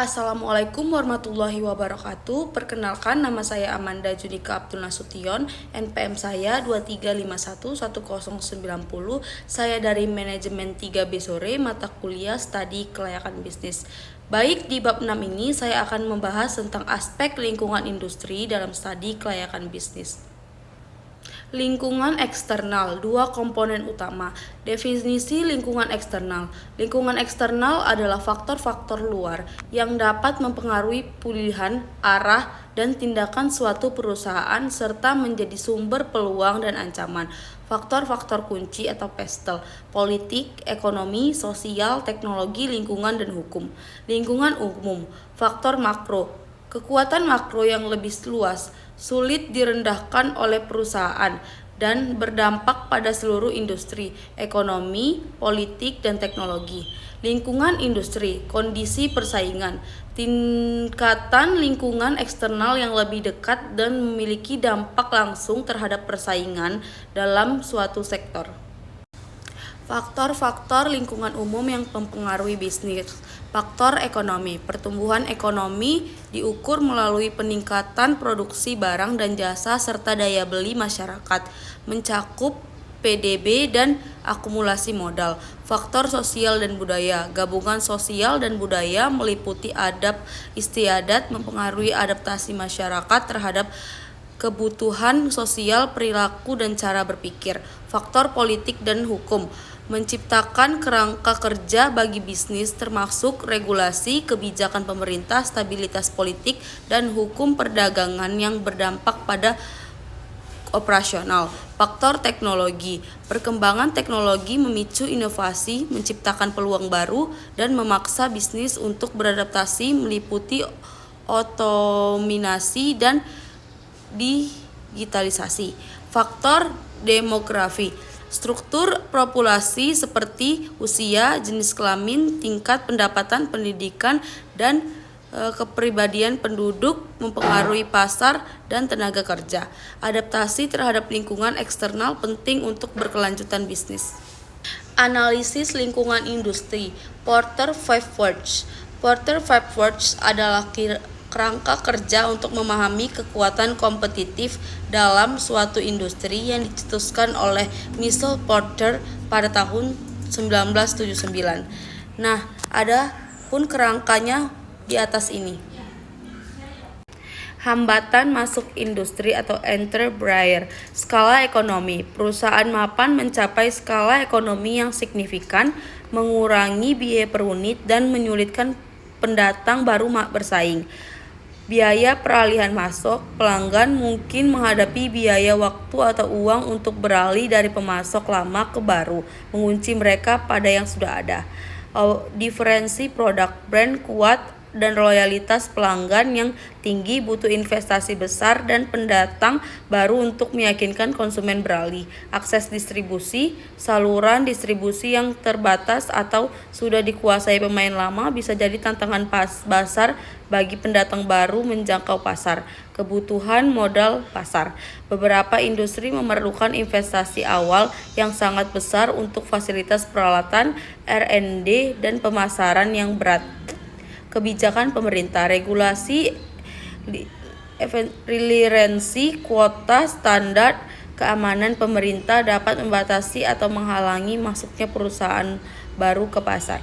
Assalamualaikum warahmatullahi wabarakatuh. Perkenalkan, nama saya Amanda Junika Abdul Nasution. NPM saya 23511090. Saya dari Manajemen 3B Sore, mata kuliah Studi Kelayakan Bisnis. Baik, di bab 6 ini saya akan membahas tentang aspek lingkungan industri dalam studi kelayakan bisnis. Lingkungan eksternal, dua komponen utama. Definisi lingkungan eksternal. Lingkungan eksternal adalah faktor-faktor luar yang dapat mempengaruhi pilihan, arah, dan tindakan suatu perusahaan serta menjadi sumber peluang dan ancaman. Faktor-faktor kunci atau pestel, politik, ekonomi, sosial, teknologi, lingkungan, dan hukum. Lingkungan umum, faktor makro. Kekuatan makro yang lebih luas, sulit direndahkan oleh perusahaan, dan berdampak pada seluruh industri, ekonomi, politik, dan teknologi. Lingkungan industri, kondisi persaingan, tingkatan lingkungan eksternal yang lebih dekat dan memiliki dampak langsung terhadap persaingan dalam suatu sektor. Faktor-faktor lingkungan umum yang mempengaruhi bisnis. Faktor ekonomi. Pertumbuhan ekonomi diukur melalui peningkatan produksi barang dan jasa serta daya beli masyarakat, mencakup PDB dan akumulasi modal. Faktor sosial dan budaya. Gabungan sosial dan budaya meliputi adab istiadat, mempengaruhi adaptasi masyarakat terhadap kebutuhan sosial, perilaku, dan cara berpikir. Faktor politik dan hukum, menciptakan kerangka kerja bagi bisnis termasuk regulasi, kebijakan pemerintah, stabilitas politik, dan hukum perdagangan yang berdampak pada operasional. Faktor teknologi, perkembangan teknologi memicu inovasi, menciptakan peluang baru, dan memaksa bisnis untuk beradaptasi, meliputi otominasi dan digitalisasi. Faktor demografi, struktur populasi seperti usia, jenis kelamin, tingkat pendapatan, pendidikan, dan kepribadian penduduk mempengaruhi pasar dan tenaga kerja. Adaptasi terhadap lingkungan eksternal penting untuk berkelanjutan bisnis. Analisis lingkungan industri. Porter 5 Words. Porter 5 Words adalah kerangka kerja untuk memahami kekuatan kompetitif dalam suatu industri yang dicetuskan oleh Michael Porter pada tahun 1979. Nah, ada pun kerangkanya di atas ini. Hambatan masuk industri atau entry barrier. Skala ekonomi. Perusahaan mapan mencapai skala ekonomi yang signifikan, mengurangi biaya per unit, dan menyulitkan pendatang baru bersaing. Biaya peralihan masuk. Pelanggan mungkin menghadapi biaya waktu atau uang untuk beralih dari pemasok lama ke baru, mengunci mereka pada yang sudah ada. Diferensi produk, brand kuat, dan loyalitas pelanggan yang tinggi butuh investasi besar dan pendatang baru untuk meyakinkan konsumen beralih. Akses distribusi, saluran distribusi yang terbatas atau sudah dikuasai pemain lama bisa jadi tantangan pasar bagi pendatang baru menjangkau pasar. Kebutuhan modal pasar. Beberapa industri memerlukan investasi awal yang sangat besar untuk fasilitas peralatan, R&D, dan pemasaran yang berat. Kebijakan pemerintah, regulasi, lisensi, kuota, standar keamanan pemerintah dapat membatasi atau menghalangi masuknya perusahaan baru ke pasar.